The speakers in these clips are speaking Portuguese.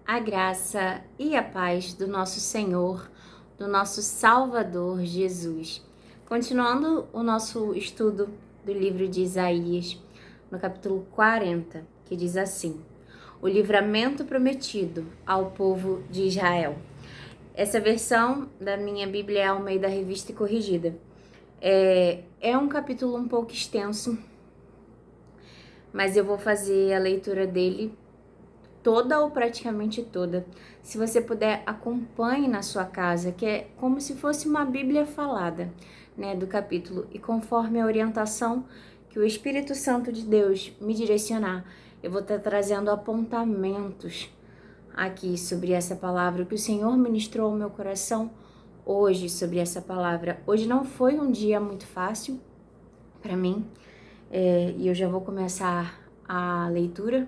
A graça e a paz do nosso Senhor, do nosso Salvador Jesus. Continuando o nosso estudo do livro de Isaías, no capítulo 40, que diz assim: O livramento prometido ao povo de Israel. Essa versão da minha Bíblia é Almeida Revista e Corrigida. É um capítulo um pouco extenso, mas eu vou fazer a leitura dele toda ou praticamente toda. Se você puder, acompanhe na sua casa, que é como se fosse uma Bíblia falada, né, do capítulo. E conforme a orientação que o Espírito Santo de Deus me direcionar, eu vou estar trazendo apontamentos aqui sobre essa palavra que o Senhor ministrou ao meu coração hoje sobre essa palavra. Hoje não foi um dia muito fácil para mim, e eu já vou começar a leitura.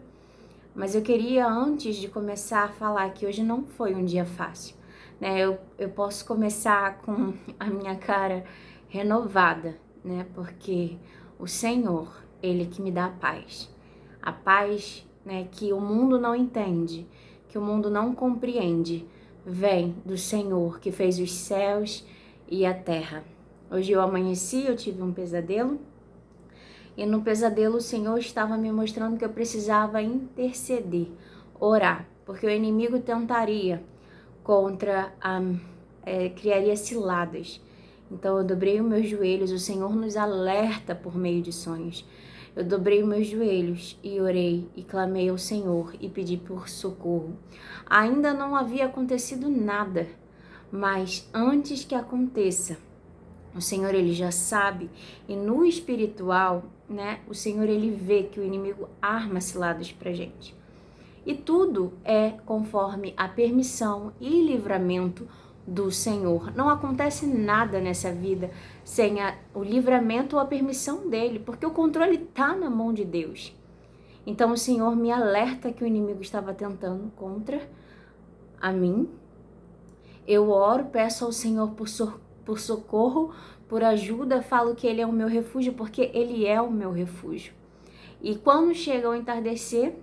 Mas eu queria, antes de começar a falar que hoje não foi um dia fácil, né? Eu posso começar com a minha cara renovada, né? Porque o Senhor, Ele que me dá a paz, né? Que o mundo não entende, que o mundo não compreende, vem do Senhor que fez os céus e a terra. Hoje eu amanheci, eu tive um pesadelo. E no pesadelo o Senhor estava me mostrando que eu precisava interceder, orar, porque o inimigo tentaria criaria ciladas. Então eu dobrei os meus joelhos, o Senhor nos alerta por meio de sonhos. Eu dobrei os meus joelhos e orei e clamei ao Senhor e pedi por socorro. Ainda não havia acontecido nada, mas antes que aconteça, o Senhor, Ele já sabe, e no espiritual, né, o Senhor, Ele vê que o inimigo arma ciladas pra gente. E tudo é conforme a permissão e livramento do Senhor. Não acontece nada nessa vida sem o livramento ou a permissão dEle, porque o controle tá na mão de Deus. Então o Senhor me alerta que o inimigo estava tentando contra a mim. Eu oro, peço ao Senhor por socorro, por ajuda, falo que Ele é o meu refúgio, porque Ele é o meu refúgio. E quando chega ao entardecer,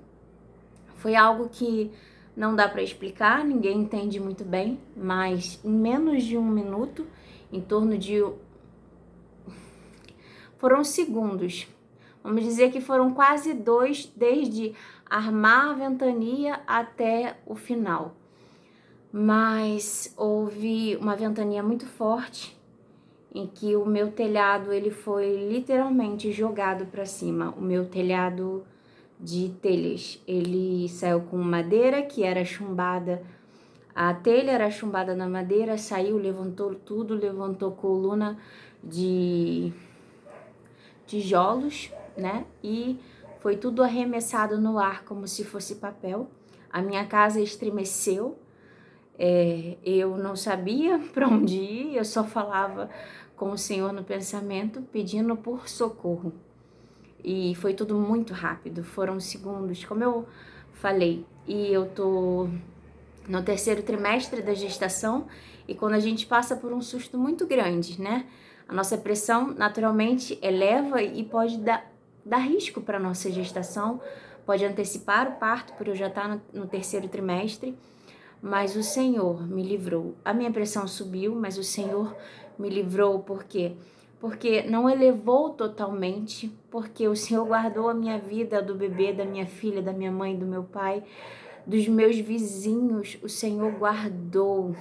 foi algo que não dá para explicar, ninguém entende muito bem, mas em menos de um minuto, em torno de... foram segundos, vamos dizer que foram quase 2, desde armar a ventania até o final. Mas houve uma ventania muito forte, em que o meu telhado ele foi literalmente jogado para cima. O meu telhado de telhas, ele saiu com madeira que era chumbada, a telha era chumbada na madeira, saiu, levantou tudo, levantou coluna de tijolos, né? E foi tudo arremessado no ar como se fosse papel. A minha casa estremeceu. Eu não sabia para onde ir, eu só falava com o Senhor no pensamento, pedindo por socorro. E foi tudo muito rápido, foram segundos, como eu falei. E eu tô no terceiro trimestre da gestação, e quando a gente passa por um susto muito grande, né? A nossa pressão naturalmente eleva e pode dar risco para a nossa gestação, pode antecipar o parto, por eu já estar no terceiro trimestre. Mas o Senhor me livrou. A minha pressão subiu, mas o Senhor me livrou. Por quê? Porque não elevou totalmente, porque o Senhor guardou a minha vida, do bebê, da minha filha, da minha mãe, do meu pai, dos meus vizinhos. O Senhor guardou.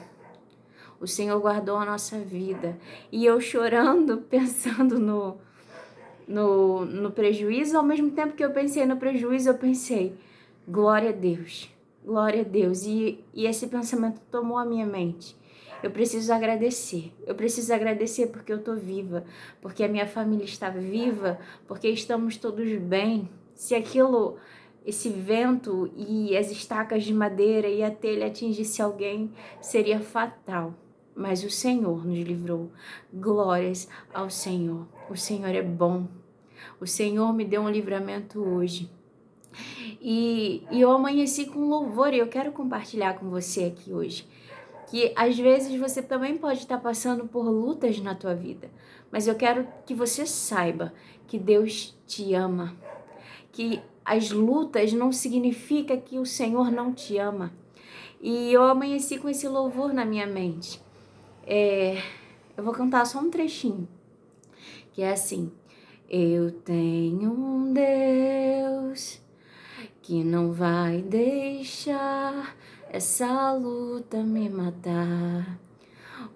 O Senhor guardou a nossa vida. E eu chorando, pensando no prejuízo, ao mesmo tempo que eu pensei no prejuízo, eu pensei, glória a Deus. Glória a Deus. E esse pensamento tomou a minha mente. Eu preciso agradecer. Eu preciso agradecer porque eu tô viva, porque a minha família está viva, porque estamos todos bem. Se esse vento e as estacas de madeira e a telha atingisse alguém, seria fatal. Mas o Senhor nos livrou. Glórias ao Senhor. O Senhor é bom. O Senhor me deu um livramento hoje. E eu amanheci com louvor e eu quero compartilhar com você aqui hoje. Que às vezes você também pode estar passando por lutas na tua vida. Mas eu quero que você saiba que Deus te ama. Que as lutas não significa que o Senhor não te ama. E eu amanheci com esse louvor na minha mente. Eu vou cantar só um trechinho, que é assim: eu tenho um Deus que não vai deixar essa luta me matar,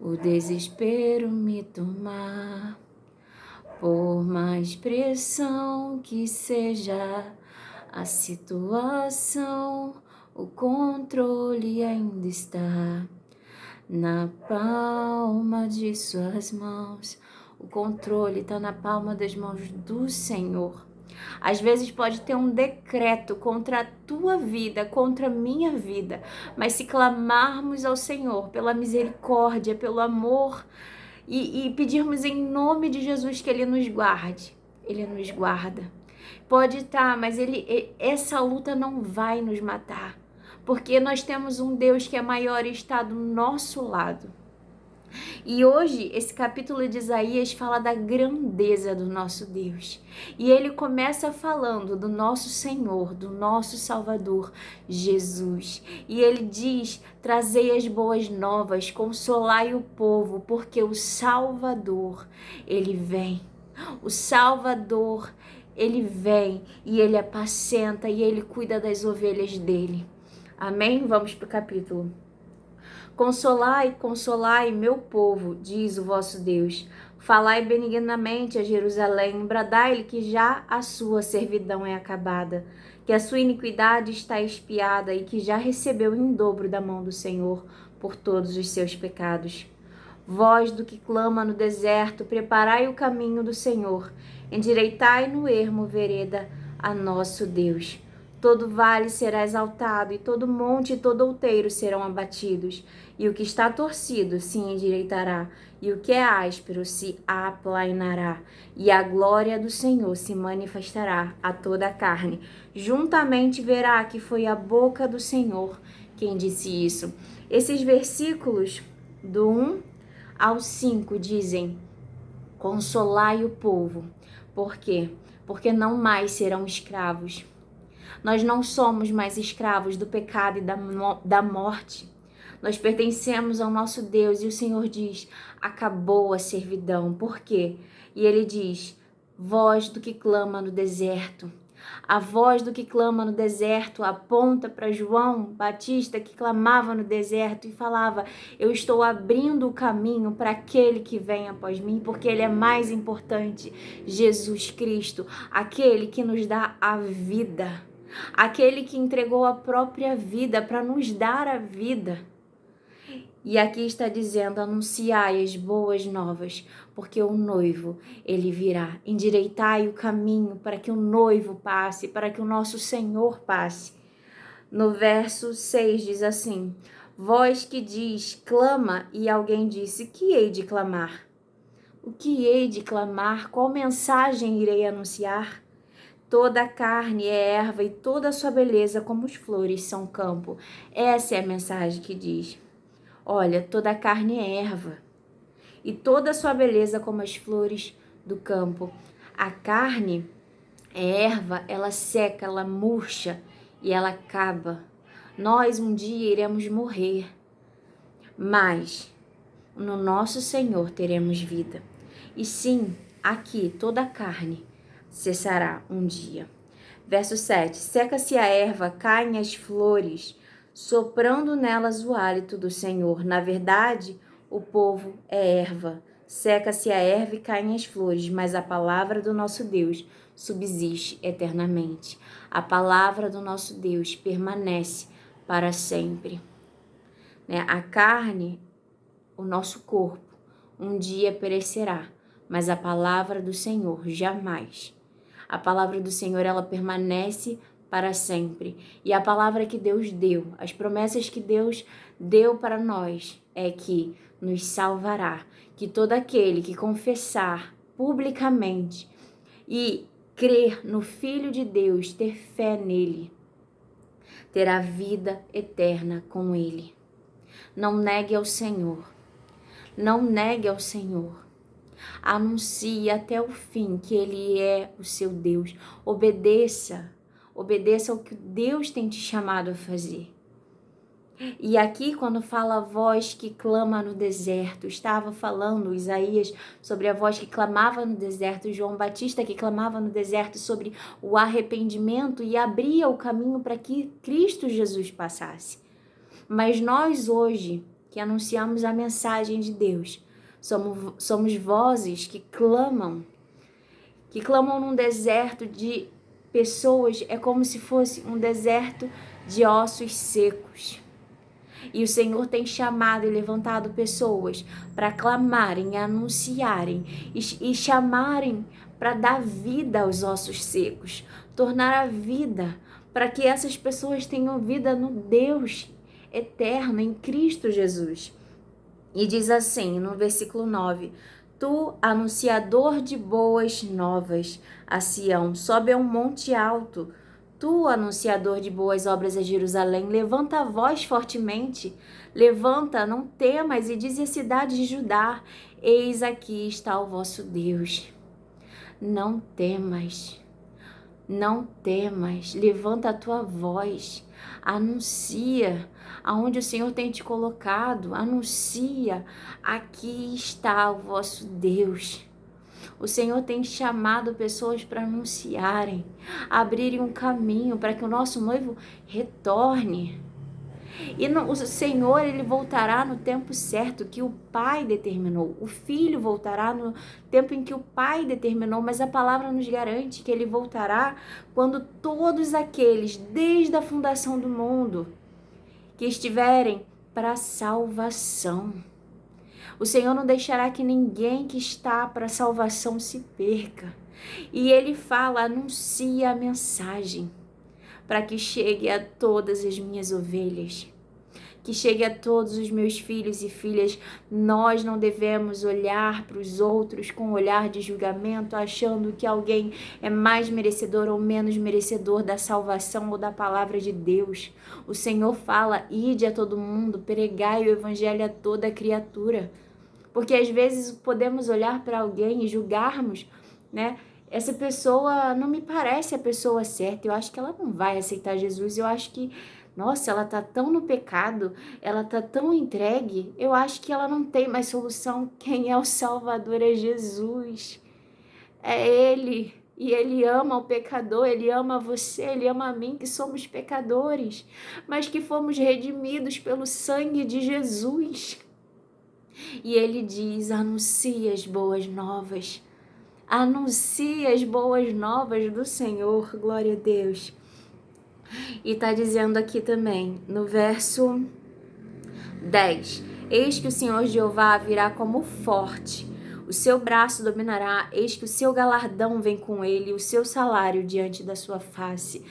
o desespero me tomar. Por mais pressão que seja a situação, o controle ainda está na palma de suas mãos. O controle está na palma das mãos do Senhor. Às vezes pode ter um decreto contra a tua vida, contra a minha vida, mas se clamarmos ao Senhor pela misericórdia, pelo amor e pedirmos em nome de Jesus que Ele nos guarde, Ele nos guarda. Pode estar, mas essa luta não vai nos matar, porque nós temos um Deus que é maior e está do nosso lado. E hoje, esse capítulo de Isaías fala da grandeza do nosso Deus. E ele começa falando do nosso Senhor, do nosso Salvador, Jesus. E ele diz: trazei as boas novas, consolai o povo, porque o Salvador, ele vem. O Salvador, ele vem e ele apacenta e ele cuida das ovelhas dele. Amém? Vamos para o capítulo. Consolai, consolai meu povo, diz o vosso Deus. Falai benignamente a Jerusalém, bradai-lhe que já a sua servidão é acabada, que a sua iniquidade está expiada e que já recebeu em dobro da mão do Senhor por todos os seus pecados. Vós do que clama no deserto, preparai o caminho do Senhor, endireitai no ermo vereda a nosso Deus. Todo vale será exaltado, e todo monte e todo outeiro serão abatidos, e o que está torcido se endireitará, e o que é áspero se aplainará, e a glória do Senhor se manifestará a toda a carne. Juntamente verá que foi a boca do Senhor quem disse isso. Esses versículos do 1 ao 5 dizem: consolai o povo. Por quê? Porque não mais serão escravos. Nós não somos mais escravos do pecado e da morte. Nós pertencemos ao nosso Deus e o Senhor diz: acabou a servidão. Por quê? E ele diz: voz do que clama no deserto. A voz do que clama no deserto aponta para João Batista, que clamava no deserto e falava: eu estou abrindo o caminho para aquele que vem após mim, porque ele é mais importante, Jesus Cristo, aquele que nos dá a vida, aquele que entregou a própria vida para nos dar a vida. E aqui está dizendo: anunciai as boas novas, porque o noivo, ele virá. Endireitai o caminho para que o noivo passe, para que o nosso Senhor passe. No verso 6 diz assim: voz que diz, clama, e alguém disse: que hei de clamar? O que hei de clamar? Qual mensagem irei anunciar? Toda a carne é erva e toda a sua beleza como as flores são campo. Essa é a mensagem que diz: olha, toda a carne é erva, e toda a sua beleza como as flores do campo. A carne é erva, ela seca, ela murcha e ela acaba. Nós um dia iremos morrer, mas no nosso Senhor teremos vida. E sim, aqui toda a carne cessará um dia. Verso 7. Seca-se a erva, caem as flores, soprando nelas o hálito do Senhor. Na verdade, o povo é erva. Seca-se a erva e caem as flores, mas a palavra do nosso Deus subsiste eternamente. A palavra do nosso Deus permanece para sempre. A carne, o nosso corpo, um dia perecerá, mas a palavra do Senhor jamais. A palavra do Senhor, ela permanece para sempre. E a palavra que Deus deu, as promessas que Deus deu para nós, é que nos salvará. Que todo aquele que confessar publicamente e crer no Filho de Deus, ter fé nele, terá vida eterna com ele. Não negue ao Senhor. Não negue ao Senhor. Anuncie até o fim que Ele é o seu Deus. Obedeça. Obedeça ao que Deus tem te chamado a fazer. E aqui, quando fala a voz que clama no deserto, estava falando Isaías sobre a voz que clamava no deserto, João Batista que clamava no deserto sobre o arrependimento e abria o caminho para que Cristo Jesus passasse. Mas nós hoje, que anunciamos a mensagem de Deus, somos vozes que clamam num deserto de pessoas, é como se fosse um deserto de ossos secos. E o Senhor tem chamado e levantado pessoas para clamarem, anunciarem e chamarem para dar vida aos ossos secos, tornar a vida, para que essas pessoas tenham vida no Deus eterno, em Cristo Jesus. E diz assim, no versículo 9: Tu, anunciador de boas novas a Sião, sobe a um monte alto. Tu, anunciador de boas obras a Jerusalém, levanta a voz fortemente. Levanta, não temas, e dize à cidade de Judá: Eis aqui está o vosso Deus. Não temas. Não temas, levanta a tua voz, anuncia aonde o Senhor tem te colocado, anuncia, aqui está o vosso Deus. O Senhor tem chamado pessoas para anunciarem, abrirem um caminho para que o nosso noivo retorne. E o Senhor, ele voltará no tempo certo que o Pai determinou. O Filho voltará no tempo em que o Pai determinou, mas a palavra nos garante que ele voltará quando todos aqueles, desde a fundação do mundo, que estiverem para a salvação. O Senhor não deixará que ninguém que está para a salvação se perca. E ele fala, anuncia a mensagem para que chegue a todas as minhas ovelhas, que chegue a todos os meus filhos e filhas. Nós não devemos olhar para os outros com um olhar de julgamento, achando que alguém é mais merecedor ou menos merecedor da salvação ou da palavra de Deus. O Senhor fala, ide a todo mundo, pregai o evangelho a toda criatura. Porque às vezes podemos olhar para alguém e julgarmos, né? Essa pessoa não me parece a pessoa certa, eu acho que ela não vai aceitar Jesus, eu acho que, nossa, ela tá tão no pecado, ela tá tão entregue, eu acho que ela não tem mais solução. Quem é o Salvador é Jesus, é Ele, e Ele ama o pecador, Ele ama você, Ele ama a mim, que somos pecadores, mas que fomos redimidos pelo sangue de Jesus. E Ele diz, anuncia as boas novas, anuncia as boas novas do Senhor, glória a Deus. E está dizendo aqui também, no verso 10, eis que o Senhor Jeová virá como forte, o seu braço dominará, eis que o seu galardão vem com ele, o seu salário diante da sua face.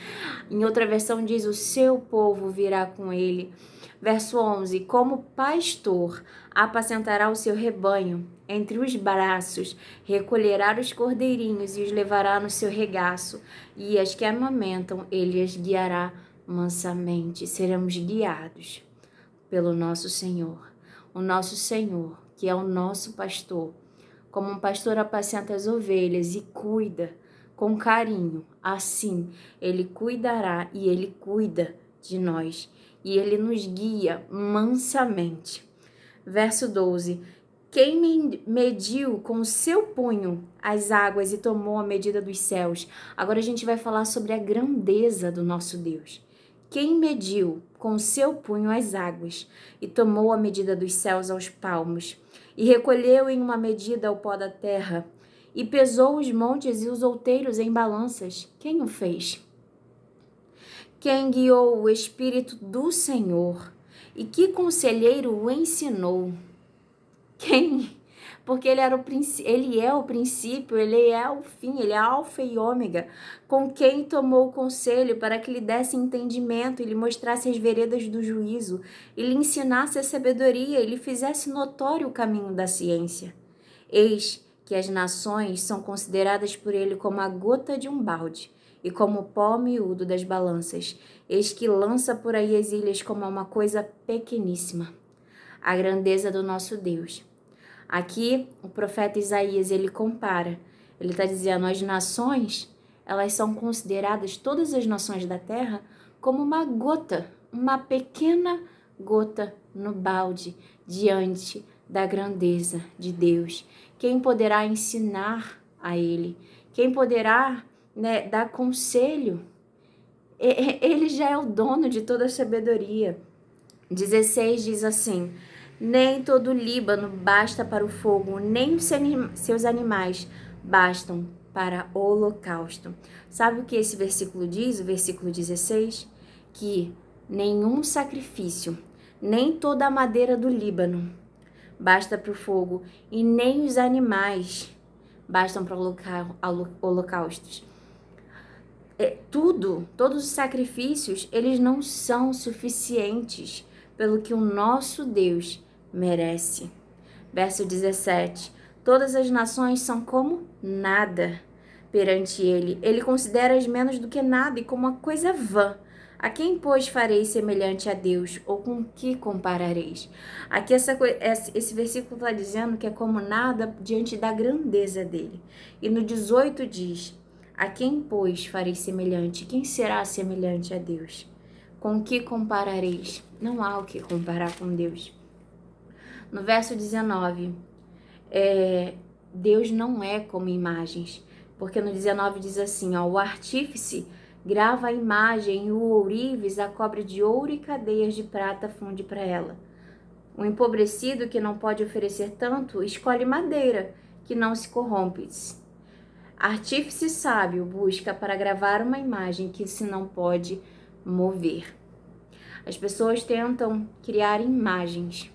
Em outra versão diz, o seu povo virá com ele. Verso 11, como pastor apacentará o seu rebanho, entre os braços recolherá os cordeirinhos e os levará no seu regaço, e as que amamentam ele as guiará mansamente. Seremos guiados pelo nosso Senhor, o nosso Senhor, que é o nosso pastor. Como um pastor apacenta as ovelhas e cuida com carinho, assim ele cuidará e ele cuida de nós. E ele nos guia mansamente. Verso 12. Quem mediu com o seu punho as águas e tomou a medida dos céus. Agora a gente vai falar sobre a grandeza do nosso Deus. Quem mediu com o seu punho as águas e tomou a medida dos céus aos palmos, e recolheu em uma medida o pó da terra, e pesou os montes e os outeiros em balanças. Quem o fez? Quem guiou o Espírito do Senhor? E que conselheiro o ensinou? Quem? Porque ele é o princípio, ele é o fim, ele é alfa e ômega. Com quem tomou o conselho para que lhe desse entendimento e lhe mostrasse as veredas do juízo, e lhe ensinasse a sabedoria e lhe fizesse notório o caminho da ciência. Eis que as nações são consideradas por ele como a gota de um balde, e como o pó miúdo das balanças. Eis que lança por aí as ilhas como uma coisa pequeníssima. A grandeza do nosso Deus. Aqui, o profeta Isaías, ele compara. Ele está dizendo, as nações, elas são consideradas, todas as nações da terra, como uma gota, uma pequena gota no balde diante da grandeza de Deus. Quem poderá ensinar a Ele? Quem poderá, dar conselho? Ele já é o dono de toda a sabedoria. 16 diz assim: nem todo o Líbano basta para o fogo, nem os seus animais bastam para o holocausto. Sabe o que esse versículo diz? O versículo 16? Que nenhum sacrifício, nem toda a madeira do Líbano basta para o fogo, e nem os animais bastam para holocaustos. Todos os sacrifícios, eles não são suficientes pelo que o nosso Deus merece. Verso 17: todas as nações são como nada perante ele. Ele considera-as menos do que nada e como uma coisa vã. A quem, pois, farei semelhante a Deus? Ou com que comparareis? Aqui esse versículo está dizendo que é como nada diante da grandeza dele. E no 18 diz: a quem, pois, farei semelhante? Quem será semelhante a Deus? Com que comparareis? Não há o que comparar com Deus. No verso 19, Deus não é como imagens, porque no 19 diz assim, o artífice grava a imagem e o ourives a cobre de ouro e cadeias de prata funde para ela. O empobrecido, que não pode oferecer tanto, escolhe madeira, que não se corrompe. Artífice sábio busca para gravar uma imagem que se não pode mover. As pessoas tentam criar imagens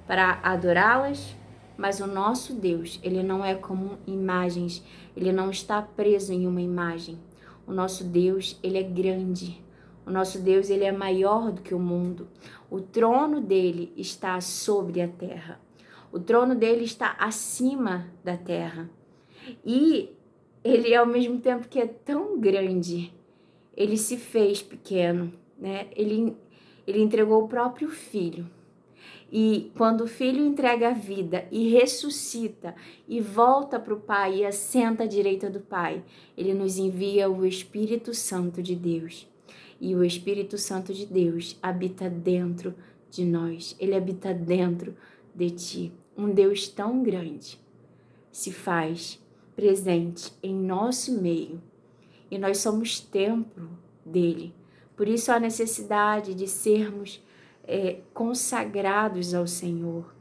para adorá-las, mas o nosso Deus, ele não é como imagens, ele não está preso em uma imagem. O nosso Deus, ele é grande. O nosso Deus, ele é maior do que o mundo. O trono dele está sobre a terra. O trono dele está acima da terra. E ele, ao mesmo tempo que é tão grande, ele se fez pequeno, né? Ele entregou o próprio filho. E quando o filho entrega a vida e ressuscita e volta para o Pai e assenta à direita do Pai, ele nos envia o Espírito Santo de Deus. E o Espírito Santo de Deus habita dentro de nós. Ele habita dentro de ti. Um Deus tão grande se faz presente em nosso meio. E nós somos templo dele. Por isso a necessidade de sermos consagrados ao Senhor,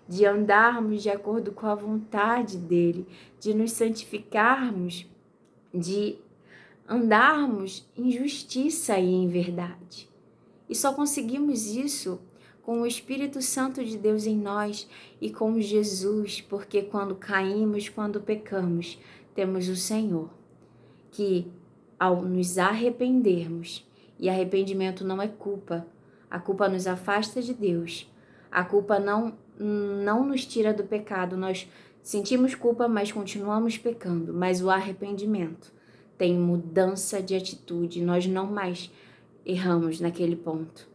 de andarmos de acordo com a vontade dele, de nos santificarmos, de andarmos em justiça e em verdade. E só conseguimos isso com o Espírito Santo de Deus em nós e com Jesus, porque quando caímos, quando pecamos, temos o Senhor, que ao nos arrependermos, e arrependimento não é culpa, a culpa nos afasta de Deus. A culpa não nos tira do pecado. Nós sentimos culpa, mas continuamos pecando. Mas o arrependimento tem mudança de atitude. Nós não mais erramos naquele ponto.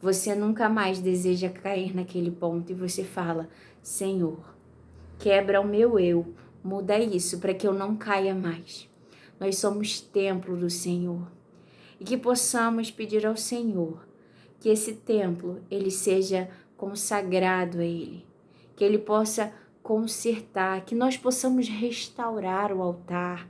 Você nunca mais deseja cair naquele ponto e você fala: Senhor, quebra o meu eu, muda isso para que eu não caia mais. Nós somos templo do Senhor. E que possamos pedir ao Senhor que esse templo, ele seja consagrado a ele, que ele possa consertar, que nós possamos restaurar o altar,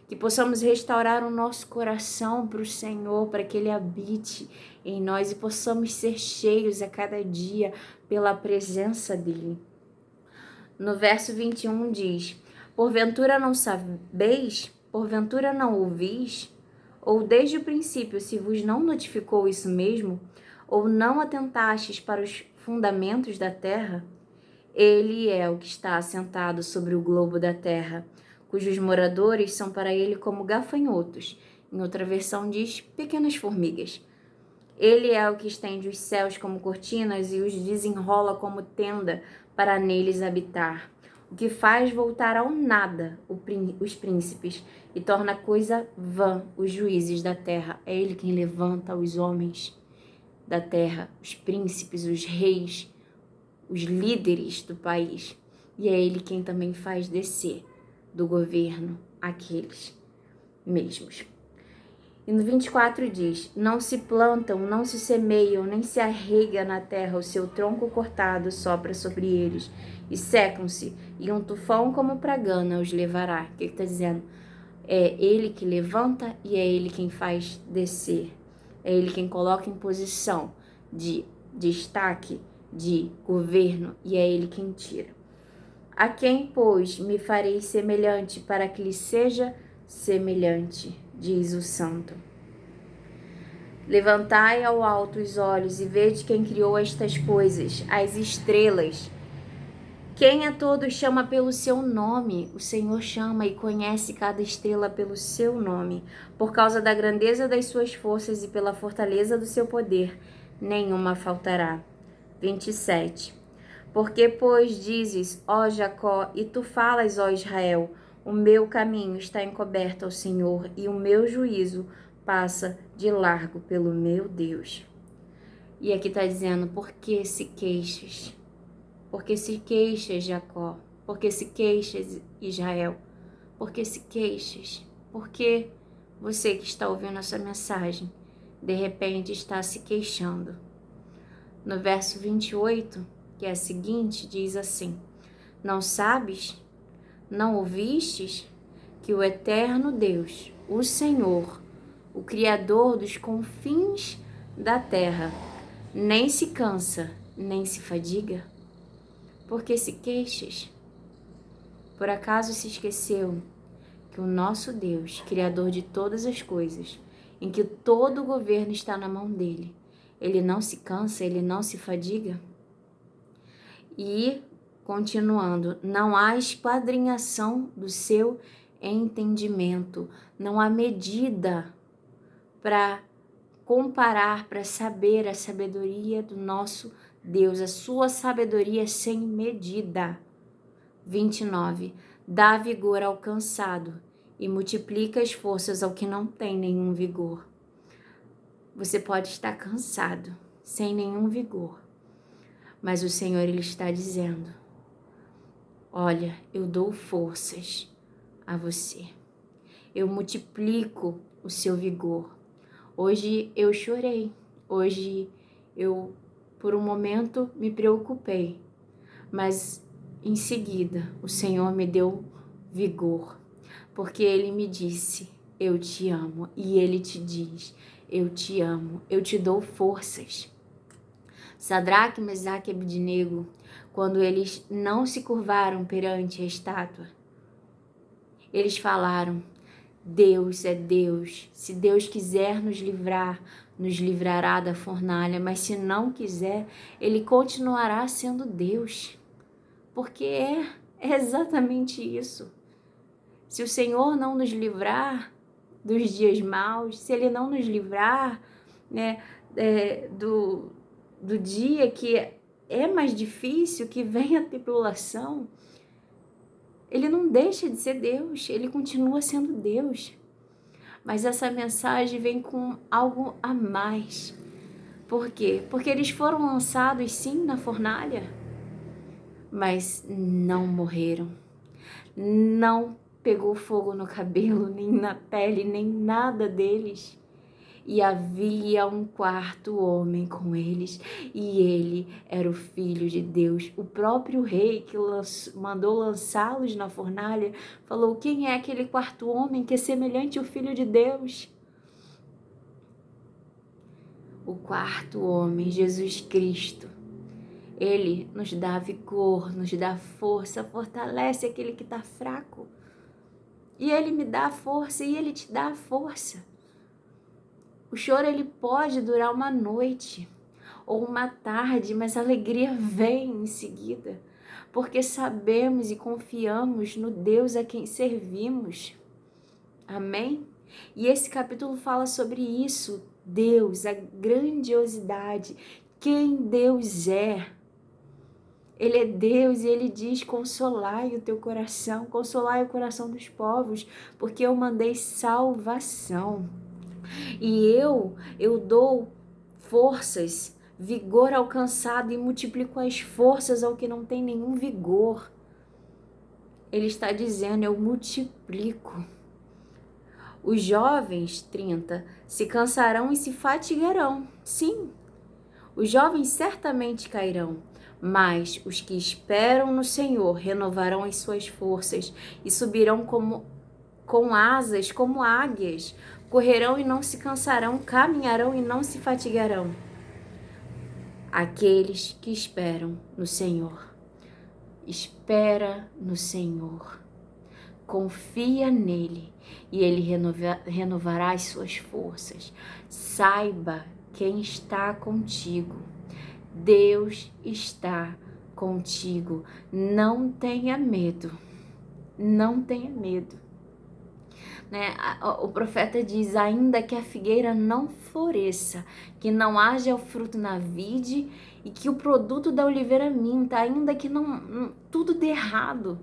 que possamos restaurar o nosso coração para o Senhor, para que ele habite em nós e possamos ser cheios a cada dia pela presença dele. No verso 21 diz: porventura não sabeis? Porventura não ouvis? Ou desde o princípio se vos não notificou isso mesmo? Ou não atentastes para os fundamentos da terra? Ele é o que está assentado sobre o globo da terra, cujos moradores são para ele como gafanhotos. Em outra versão diz, pequenas formigas. Ele é o que estende os céus como cortinas e os desenrola como tenda para neles habitar. O que faz voltar ao nada os príncipes e torna coisa vã os juízes da terra. É ele quem levanta os homens da terra, os príncipes, os reis, os líderes do país. E é ele quem também faz descer do governo aqueles mesmos. E no 24 diz: não se plantam, não se semeiam, nem se arrega na terra, o seu tronco cortado sopra sobre eles, e secam-se, e um tufão como pragana os levará. O que está dizendo? É ele que levanta e é ele quem faz descer. É ele quem coloca em posição de destaque, de governo, e é ele quem tira. A quem, pois, me farei semelhante para que lhe seja semelhante, diz o Santo. Levantai ao alto os olhos e vede quem criou estas coisas, as estrelas. Quem a todos chama pelo seu nome, o Senhor chama e conhece cada estrela pelo seu nome. Por causa da grandeza das suas forças e pela fortaleza do seu poder, nenhuma faltará. 27. Porque, pois, dizes, ó Jacó, e tu falas, ó Israel, o meu caminho está encoberto ao Senhor, e o meu juízo passa de largo pelo meu Deus. E aqui está dizendo, por que se queixas? Por que se queixas, Jacó? Por que se queixas, Israel? Por que se queixas? Por que você que está ouvindo essa mensagem, de repente está se queixando? No verso 28, que é a seguinte, diz assim: não sabes, não ouvistes, que o eterno Deus, o Senhor, o Criador dos confins da terra, nem se cansa, nem se fadiga? Por que se queixas? Por acaso se esqueceu que o nosso Deus, Criador de todas as coisas, em que todo o governo está na mão dele, ele não se cansa, ele não se fadiga? E, continuando, não há esquadrinhação do seu entendimento, não há medida para comparar, para saber a sabedoria do nosso Deus, a sua sabedoria sem medida. 29. Dá vigor ao cansado e multiplica as forças ao que não tem nenhum vigor. Você pode estar cansado, sem nenhum vigor, mas o Senhor, Ele está dizendo: olha, eu dou forças a você. Eu multiplico o seu vigor. Hoje eu chorei. Hoje eu, por um momento, me preocupei. Mas em seguida, o Senhor me deu vigor. Porque Ele me disse, eu te amo. E Ele te diz, eu te amo. Eu te dou forças. Sadraque, Mesaque e Abednego, quando eles não se curvaram perante a estátua, eles falaram: Deus é Deus. Se Deus quiser nos livrar, nos livrará da fornalha, mas se não quiser, Ele continuará sendo Deus. Porque é exatamente isso. Se o Senhor não nos livrar dos dias maus, se Ele não nos livrar, né, do dia que é mais difícil, que vem a tribulação, Ele não deixa de ser Deus, Ele continua sendo Deus. Mas essa mensagem vem com algo a mais. Por quê? Porque eles foram lançados sim na fornalha, mas não morreram. Não pegou fogo no cabelo, nem na pele, nem nada deles. E havia um quarto homem com eles, e ele era o Filho de Deus. O próprio rei que mandou lançá-los na fornalha falou: quem é aquele quarto homem que é semelhante ao Filho de Deus? O quarto homem, Jesus Cristo. Ele nos dá vigor, nos dá força, fortalece aquele que está fraco. E Ele me dá força e Ele te dá a força. O choro, ele pode durar uma noite ou uma tarde, mas a alegria vem em seguida, porque sabemos e confiamos no Deus a quem servimos. Amém? E esse capítulo fala sobre isso, Deus, a grandiosidade, quem Deus é. Ele é Deus e Ele diz: consolai o teu coração, consolai o coração dos povos, porque eu mandei salvação. E eu dou forças, vigor ao cansado e multiplico as forças ao que não tem nenhum vigor. Ele está dizendo: eu multiplico. Os jovens, 30, se cansarão e se fatigarão. Sim, os jovens certamente cairão, mas os que esperam no Senhor renovarão as suas forças e subirão com asas como águias. Correrão e não se cansarão, caminharão e não se fatigarão. Aqueles que esperam no Senhor. Espera no Senhor. Confia nele e ele renovará as suas forças. Saiba quem está contigo. Deus está contigo. Não tenha medo. Não tenha medo. Né? O profeta diz: ainda que a figueira não floresça, que não haja o fruto na vide e que o produto da oliveira minta, ainda que não tudo dê errado,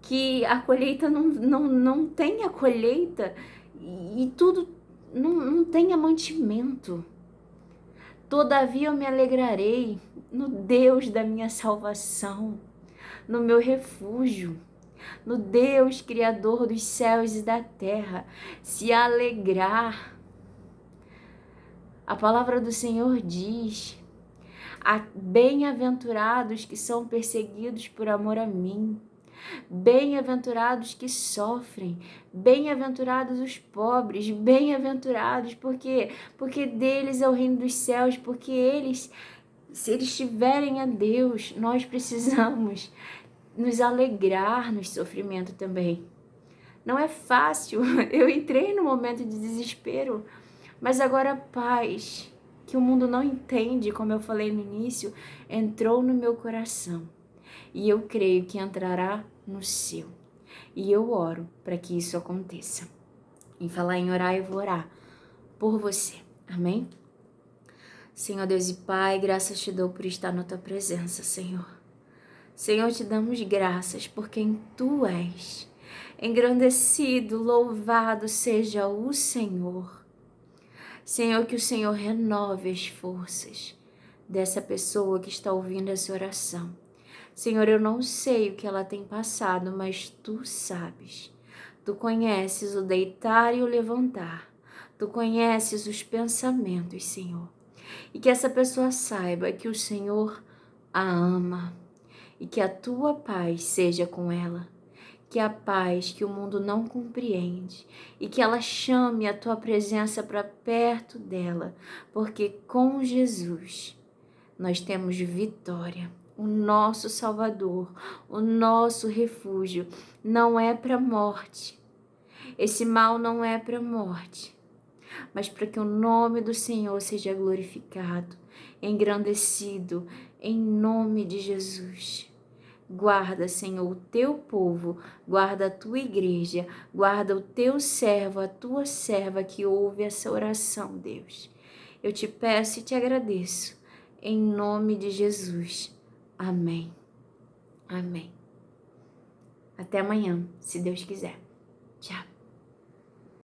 que a colheita não tenha colheita e tudo não tenha mantimento. Todavia eu me alegrarei no Deus da minha salvação, no meu refúgio, no Deus criador dos céus e da terra. Se alegrar. A palavra do Senhor diz: bem-aventurados que são perseguidos por amor a mim. Bem-aventurados que sofrem, bem-aventurados os pobres, bem-aventurados, porque deles é o reino dos céus, porque eles, se eles tiverem a Deus, nós precisamos nos alegrar no sofrimento também. Não é fácil, eu entrei num momento de desespero, mas agora a paz, que o mundo não entende, como eu falei no início, entrou no meu coração. E eu creio que entrará no seu. E eu oro para que isso aconteça. Em falar em orar, eu vou orar por você. Amém? Senhor Deus e Pai, graças te dou por estar na tua presença, Senhor. Senhor, te damos graças por quem tu és. Engrandecido, louvado seja o Senhor. Senhor, que o Senhor renove as forças dessa pessoa que está ouvindo essa oração. Senhor, eu não sei o que ela tem passado, mas tu sabes. Tu conheces o deitar e o levantar. Tu conheces os pensamentos, Senhor. E que essa pessoa saiba que o Senhor a ama e que a tua paz seja com ela. Que a paz que o mundo não compreende e que ela chame a tua presença para perto dela, porque com Jesus nós temos vitória. O nosso Salvador, o nosso refúgio não é para a morte. Esse mal não é para a morte, mas para que o nome do Senhor seja glorificado, engrandecido, em nome de Jesus. Guarda, Senhor, o teu povo, guarda a tua igreja, guarda o teu servo, a tua serva que ouve essa oração, Deus. Eu te peço e te agradeço, em nome de Jesus. Amém. Amém. Até amanhã, se Deus quiser. Tchau.